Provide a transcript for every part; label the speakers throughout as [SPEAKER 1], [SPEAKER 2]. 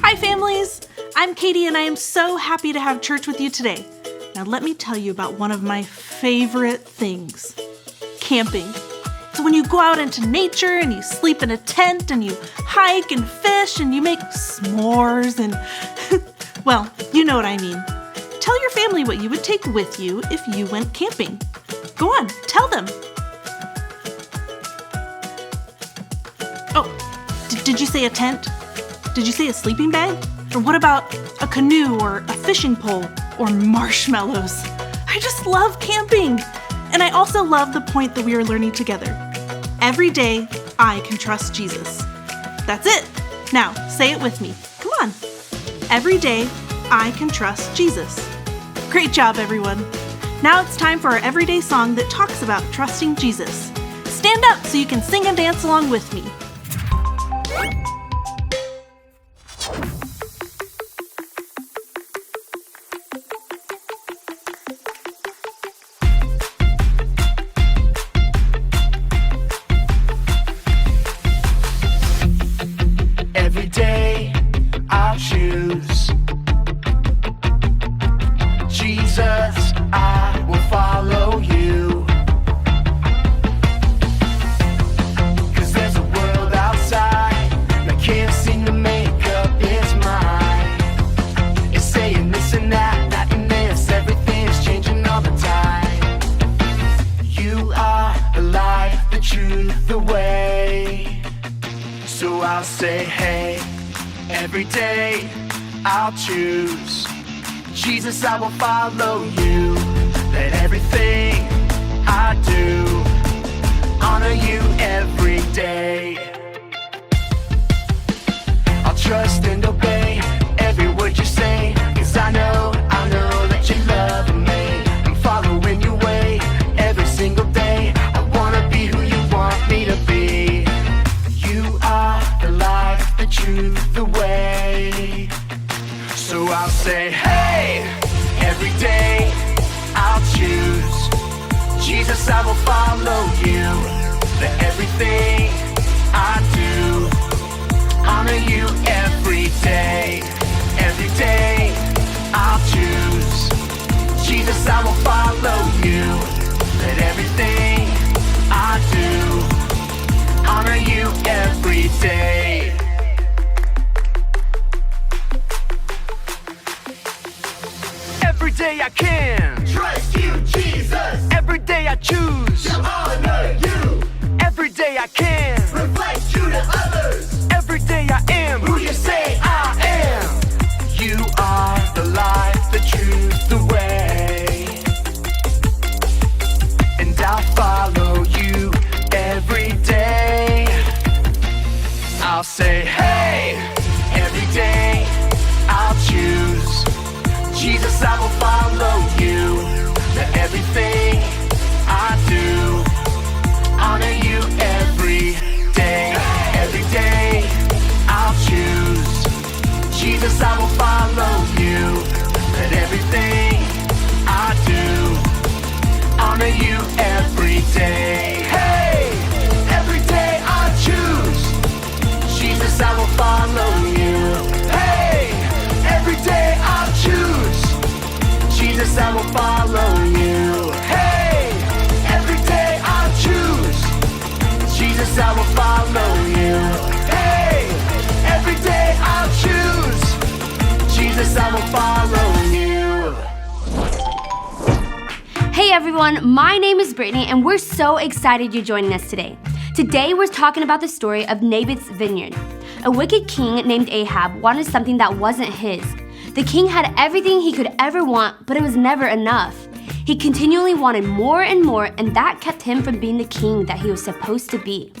[SPEAKER 1] Hi, families! I'm Katie, and I am so happy to have church with you today. Now, let me tell you about one of my favorite things, camping. It's when you go out into nature and you sleep in a tent and you hike and fish and you make s'mores and, well, you know what I mean. Tell your family what you would take with you if you went camping. Go on, tell them. Oh, did you say a tent? Did you say a sleeping bag? Or what about a canoe or a fishing pole or marshmallows? I just love camping. And I also love the point that we are learning together. Every day, I can trust Jesus. That's it. Now, say it with me. Come on. Every day, I can trust Jesus. Great job, everyone. Now it's time for our everyday song that talks about trusting Jesus. Stand up so you can sing and dance along with me.
[SPEAKER 2] Every day I'll choose Jesus, I will follow you. 'Cause there's a world outside that can't seem to make up its mind. It's saying this and that, that and this, everything's changing all the time. You are the light, the truth, the way. So I'll say, hey, every day I'll choose Jesus, I will follow you. Let everything I do honor you every day. I'll trust and obey every word you say, 'cause I know that you love me. I'm following your way every single day. I wanna be who you want me to be. You are the light, the truth, the way. So I'll say, hey, every day I'll choose Jesus, I will follow you. Let everything I do honor you every day. Every day I'll choose Jesus, I will follow you. Let everything I do honor you every day. Every day I can
[SPEAKER 3] Trust you, Jesus,
[SPEAKER 2] every day I choose
[SPEAKER 3] to honor you,
[SPEAKER 2] every day I can
[SPEAKER 3] reflect you to others,
[SPEAKER 2] every day I am
[SPEAKER 3] who you say I am.
[SPEAKER 2] You are the light, the truth, the way. And I'll follow you every day. I'll say, hey, every day I'll choose Jesus, I will follow you. Let everything I do honor you every day. Every day I'll choose Jesus, I will follow you. Let everything I do honor you every day. Hey, every day I choose Jesus, I will follow you. Hey, every day I'll choose Jesus, I will follow you. Hey, every day I'll choose Jesus, I will follow you. Hey, every day I'll choose Jesus, I will follow you.
[SPEAKER 4] Hey everyone, my name is Brittany and we're so excited you're joining us today. Today we're talking about the story of Naboth's vineyard. A wicked king named Ahab wanted something that wasn't his. The king had everything he could ever want, but it was never enough. He continually wanted more and more, and that kept him from being the king that he was supposed to be.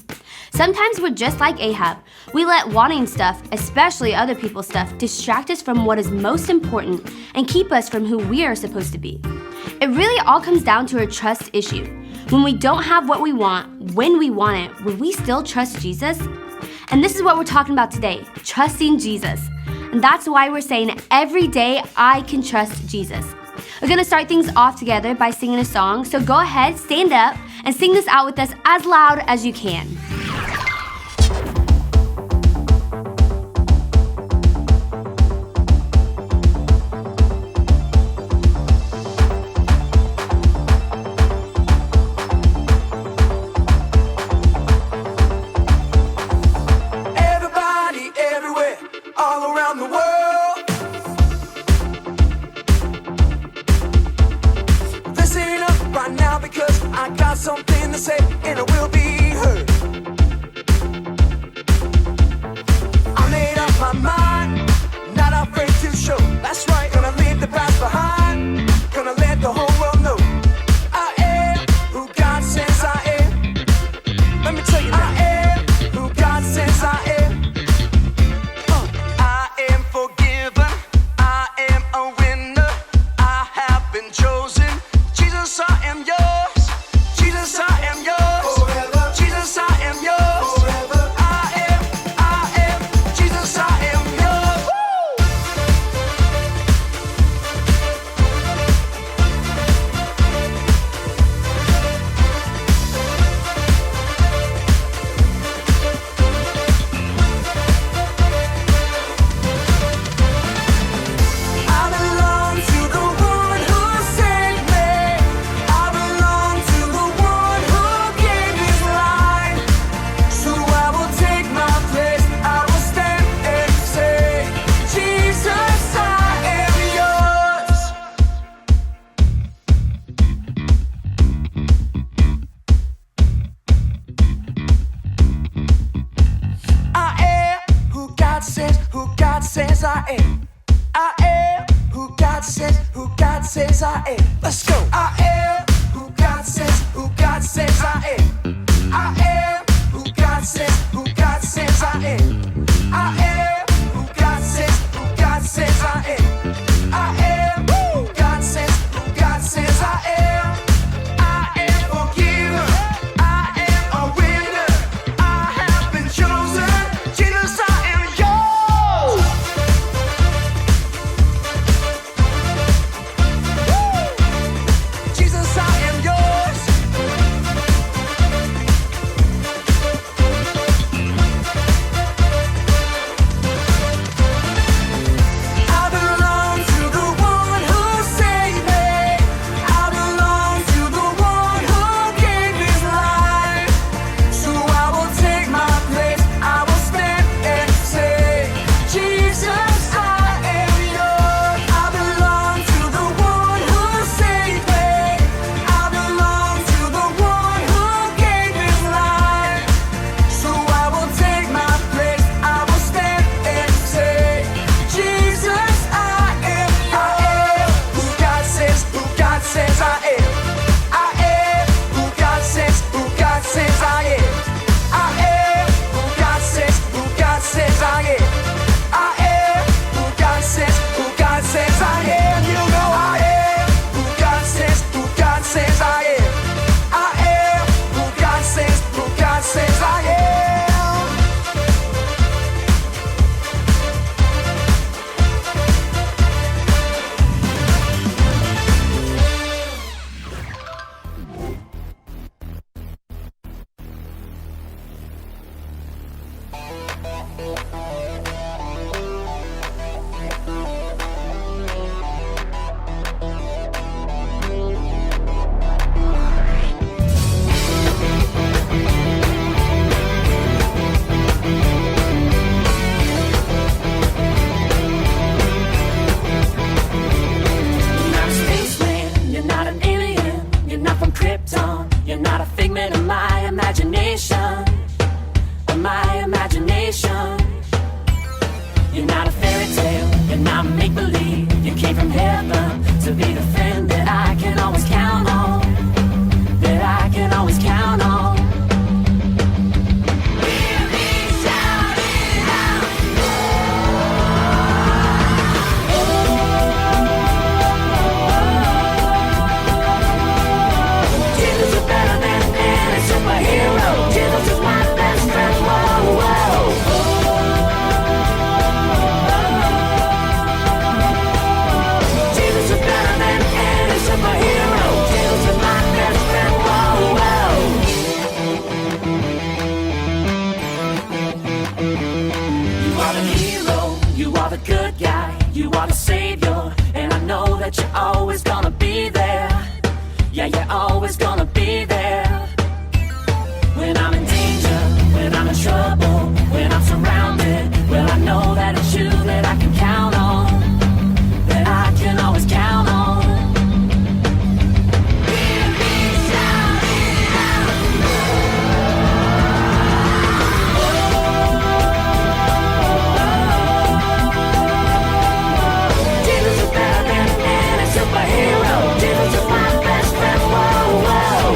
[SPEAKER 4] Sometimes we're just like Ahab. We let wanting stuff, especially other people's stuff, distract us from what is most important and keep us from who we are supposed to be. It really all comes down to a trust issue. When we don't have what we want, when we want it, will we still trust Jesus? And this is what we're talking about today, trusting Jesus. And that's why we're saying every day I can trust Jesus. We're gonna start things off together by singing a song, so go ahead, stand up, and sing this out with us as loud as you can.
[SPEAKER 2] I am. I am who God says I am. Let's go. I am who God says I am. I am who God says I am. I am who God says I am. I am who God says I am. I am forgiven. I am a winner. I have been chosen. Jesus, I am yours. Woo! Jesus, I am yours. I belong to the one who saved me. I belong to the one who gave his life. So I will take my place. I will stand and say, Jesus, I am yours. I belong to the one who saved me. I belong to the one who gave his life. So I will take my place. I will stand and say, Jesus, I am who God says I am. I am who God says I am. I am who God says I am. I am who God says I am. You know I am who God says I am. I am who God says I am. You're not a spaceman, you're not an alien, you're not from Krypton, you're not a figment of my imagination, You're not a fairy tale, you're not make-believe, you came from heaven to be the friend that I can always count on, that I can always count on. Hear me shout it out. Jesus is better than any superhero. Jesus is my best friend. Whoa, whoa. Jesus is better than any superhero. Jesus is my best friend. Whoa, whoa. You are the hero. You are the good guy. You are the savior. And I know that you're always gonna be there. Yeah, you're always gonna be there. When I'm in danger, when I'm in trouble, when I'm surrounded, well, I know that it's you that I can count on, that I can always count on. Hear me shout it out. Jesus is better than any superhero. Jesus is my best friend. Whoa, whoa.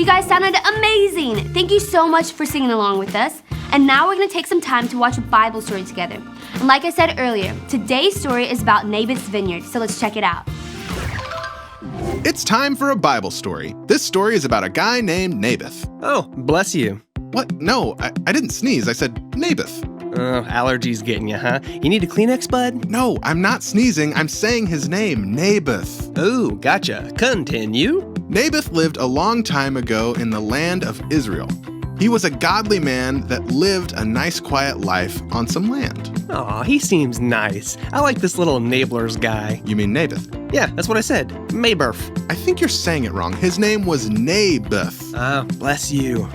[SPEAKER 4] guys sounded amazing. Thank you so much for singing along with us. And now we're going to take some time to watch a Bible story together. And like I said earlier, today's story is about Naboth's vineyard, so let's check it out.
[SPEAKER 5] It's time for a Bible story. This story is about a guy named Naboth.
[SPEAKER 6] Oh, bless you.
[SPEAKER 5] What? No, I didn't sneeze. I said Naboth.
[SPEAKER 6] Allergies getting you, huh? You need a Kleenex, bud?
[SPEAKER 5] No, I'm not sneezing. I'm saying his name, Naboth.
[SPEAKER 6] Oh, gotcha. Continue.
[SPEAKER 5] Naboth lived a long time ago in the land of Israel. He was a godly man that lived a nice, quiet life on some land.
[SPEAKER 6] Aw, he seems nice. I like this little Nablers guy.
[SPEAKER 5] You mean Naboth?
[SPEAKER 6] Yeah, that's what I said. Mayberf.
[SPEAKER 5] I think you're saying it wrong. His name was Naboth.
[SPEAKER 6] Bless you.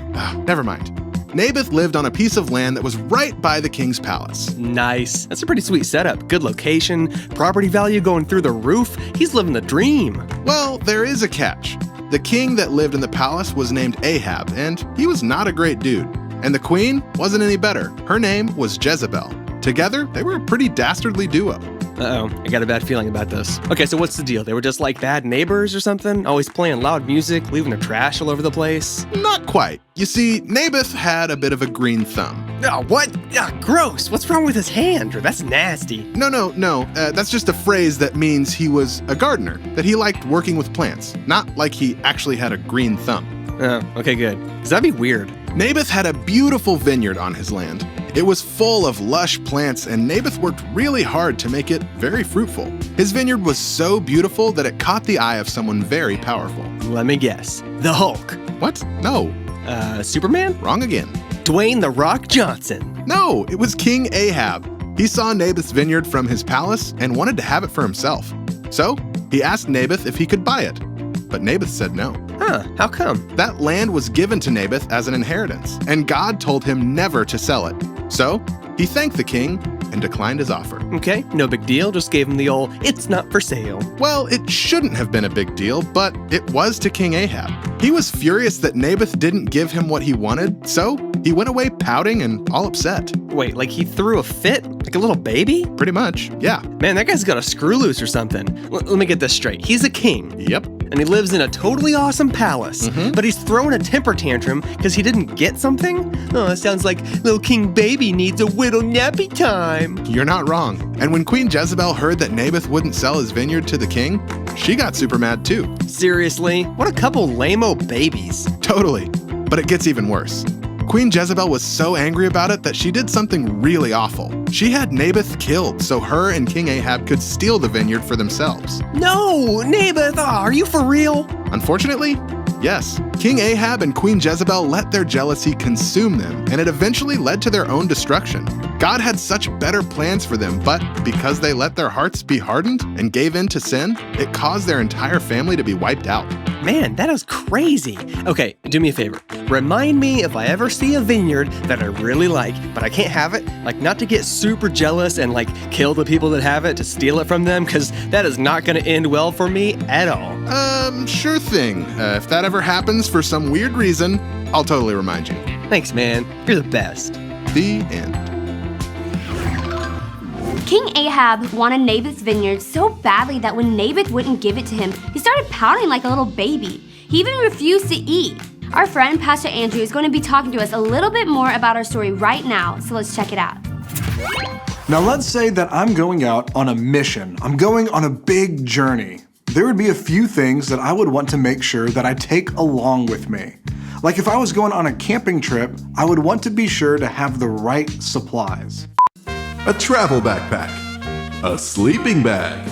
[SPEAKER 5] Never mind. Naboth lived on a piece of land that was right by the king's palace.
[SPEAKER 6] Nice. That's a pretty sweet setup. Good location, property value going through the roof. He's living the dream.
[SPEAKER 5] Well, there is a catch. The king that lived in the palace was named Ahab, and he was not a great dude. And the queen wasn't any better. Her name was Jezebel. Together, they were a pretty dastardly duo.
[SPEAKER 6] Uh-oh, I got a bad feeling about this. Okay, so what's the deal? They were just like bad neighbors or something? Always playing loud music, leaving their trash all over the place?
[SPEAKER 5] Not quite. You see, Naboth had a bit of a green thumb.
[SPEAKER 6] Oh, what? Gross. What's wrong with his hand? That's nasty.
[SPEAKER 5] No. That's just a phrase that means he was a gardener, that he liked working with plants, not like he actually had a green thumb.
[SPEAKER 6] Oh, okay, good. 'Cause that'd be weird.
[SPEAKER 5] Naboth had a beautiful vineyard on his land. It was full of lush plants, and Naboth worked really hard to make it very fruitful. His vineyard was so beautiful that it caught the eye of someone very powerful.
[SPEAKER 6] Let me guess. The Hulk.
[SPEAKER 5] What? No.
[SPEAKER 6] Superman?
[SPEAKER 5] Wrong again.
[SPEAKER 6] Dwayne The Rock Johnson.
[SPEAKER 5] No, it was King Ahab. He saw Naboth's vineyard from his palace and wanted to have it for himself. So he asked Naboth if he could buy it. But Naboth said no.
[SPEAKER 6] Huh, how come?
[SPEAKER 5] That land was given to Naboth as an inheritance, and God told him never to sell it. So he thanked the king and declined his offer.
[SPEAKER 6] Okay, no big deal. Just gave him the old, it's not for sale.
[SPEAKER 5] Well, it shouldn't have been a big deal, but it was to King Ahab. He was furious that Naboth didn't give him what he wanted, so he went away pouting and all upset.
[SPEAKER 6] Wait, like he threw a fit? Like a little baby?
[SPEAKER 5] Pretty much, yeah.
[SPEAKER 6] Man, that guy's got a screw loose or something. Let me get this straight. He's a king.
[SPEAKER 5] Yep.
[SPEAKER 6] And he lives in a totally awesome palace. But he's throwing a temper tantrum because he didn't get something? Oh, that sounds like little King Baby needs a little nappy time.
[SPEAKER 5] You're not wrong. And when Queen Jezebel heard that Naboth wouldn't sell his vineyard to the king, she got super mad too.
[SPEAKER 6] Seriously? What a couple lame-o babies.
[SPEAKER 5] Totally. But it gets even worse. Queen Jezebel was so angry about it that she did something really awful. She had Naboth killed so her and King Ahab could steal the vineyard for themselves.
[SPEAKER 6] No, Naboth, are you for real?
[SPEAKER 5] Unfortunately, yes. King Ahab and Queen Jezebel let their jealousy consume them, and it eventually led to their own destruction. God had such better plans for them, but because they let their hearts be hardened and gave in to sin, it caused their entire family to be wiped out.
[SPEAKER 6] Man, that is crazy. Okay, do me a favor. Remind me if I ever see a vineyard that I really like, but I can't have it, like not to get super jealous and like kill the people that have it to steal it from them, because that is not going to end well for me at all.
[SPEAKER 5] Sure thing. If that ever happens for some weird reason, I'll totally remind you.
[SPEAKER 6] Thanks, man. You're the best.
[SPEAKER 5] The end.
[SPEAKER 4] King Ahab wanted Naboth's vineyard so badly that when Naboth wouldn't give it to him, he started pouting like a little baby. He even refused to eat. Our friend, Pastor Andrew, is going to be talking to us a little bit more about our story right now, so let's check it out.
[SPEAKER 7] Now let's say that I'm going out on a mission. I'm going on a big journey. There would be a few things that I would want to make sure that I take along with me. Like if I was going on a camping trip, I would want to be sure to have the right supplies.
[SPEAKER 3] A travel backpack, a sleeping bag,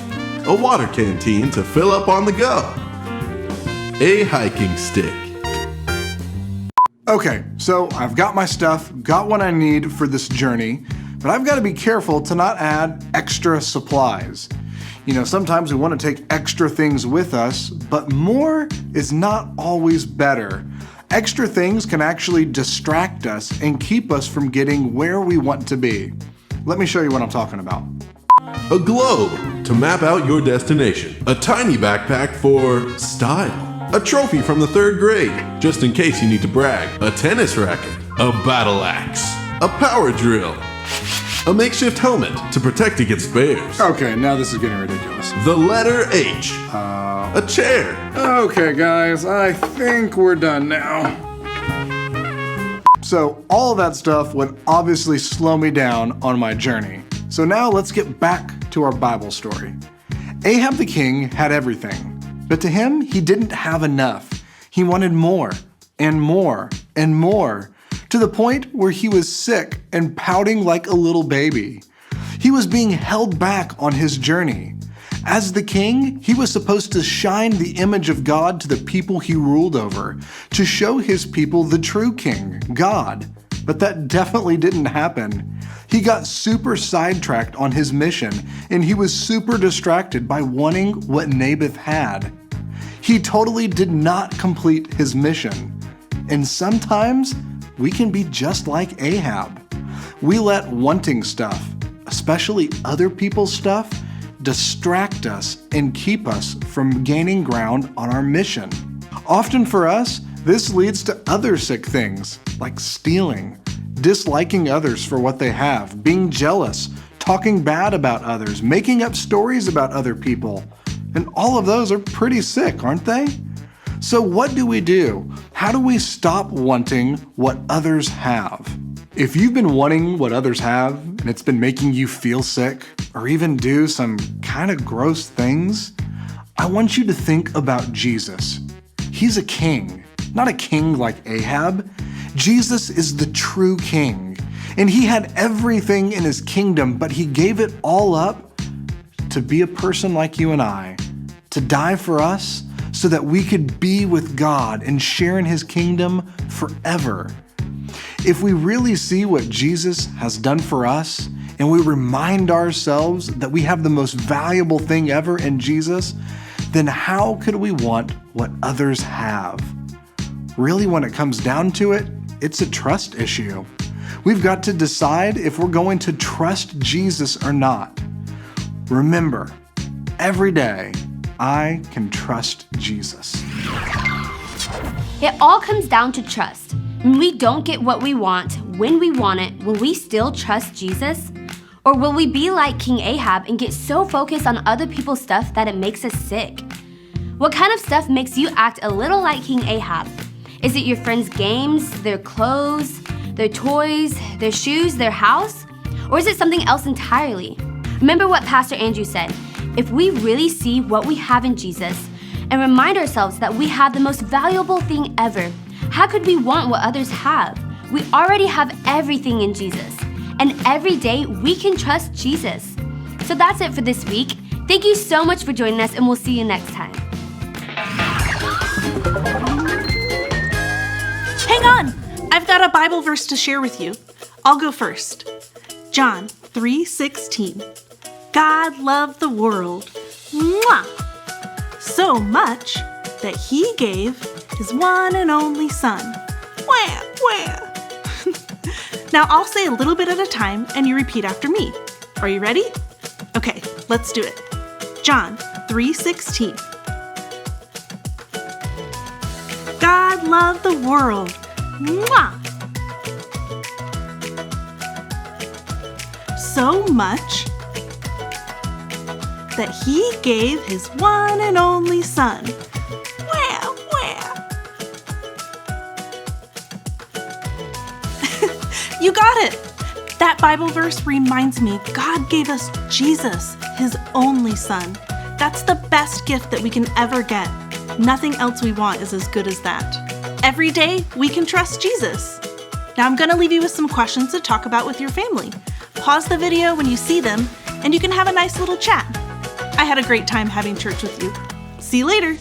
[SPEAKER 3] a water canteen to fill up on the go, a hiking stick.
[SPEAKER 7] Okay, so I've got my stuff, got what I need for this journey, but I've got to be careful to not add extra supplies. You know, sometimes we want to take extra things with us, but more is not always better. Extra things can actually distract us and keep us from getting where we want to be. Let me show you what I'm talking about.
[SPEAKER 3] A globe to map out your destination. A tiny backpack for style. A trophy from the 3rd grade, just in case you need to brag. A tennis racket. A battle axe. A power drill. A makeshift helmet to protect against bears.
[SPEAKER 7] Okay, now this is getting ridiculous.
[SPEAKER 3] The letter H. A chair.
[SPEAKER 7] Okay, guys, I think we're done now. So, all of that stuff would obviously slow me down on my journey. So now let's get back to our Bible story. Ahab the king had everything, but to him, he didn't have enough. He wanted more, and more, and more, to the point where he was sick and pouting like a little baby. He was being held back on his journey. As the king, he was supposed to shine the image of God to the people he ruled over, to show his people the true king, God. But that definitely didn't happen. He got super sidetracked on his mission, and he was super distracted by wanting what Naboth had. He totally did not complete his mission. And sometimes, we can be just like Ahab. We let wanting stuff, especially other people's stuff, distract us and keep us from gaining ground on our mission. Often for us, this leads to other sick things like stealing, disliking others for what they have, being jealous, talking bad about others, making up stories about other people. And all of those are pretty sick, aren't they? So what do? How do we stop wanting what others have? If you've been wanting what others have and it's been making you feel sick or even do some kind of gross things, I want you to think about Jesus. He's a king, not a king like Ahab. Jesus is the true king, and he had everything in his kingdom, but he gave it all up to be a person like you and I, to die for us so that we could be with God and share in his kingdom forever. If we really see what Jesus has done for us, and we remind ourselves that we have the most valuable thing ever in Jesus, then how could we want what others have? Really, when it comes down to it, it's a trust issue. We've got to decide if we're going to trust Jesus or not. Remember, every day, I can trust Jesus.
[SPEAKER 4] It all comes down to trust. When we don't get what we want, when we want it, will we still trust Jesus? Or will we be like King Ahab and get so focused on other people's stuff that it makes us sick? What kind of stuff makes you act a little like King Ahab? Is it your friends' games, their clothes, their toys, their shoes, their house? Or is it something else entirely? Remember what Pastor Andrew said. If we really see what we have in Jesus and remind ourselves that we have the most valuable thing ever, how could we want what others have? We already have everything in Jesus. And every day we can trust Jesus. So that's it for this week. Thank you so much for joining us, and we'll see you next time.
[SPEAKER 1] Hang on! I've got a Bible verse to share with you. I'll go first. John 3:16. God loved the world, mwah, so much that he gave his one and only son. Wah, wah. Now I'll say a little bit at a time and you repeat after me. Are you ready? Okay, let's do it. John 3:16. God loved the world, mwah, so much that he gave his one and only son. Wah, wah. You got it! That Bible verse reminds me God gave us Jesus, his only son. That's the best gift that we can ever get. Nothing else we want is as good as that. Every day, we can trust Jesus. Now I'm gonna leave you with some questions to talk about with your family. Pause the video when you see them, and you can have a nice little chat. I had a great time having church with you. See you later.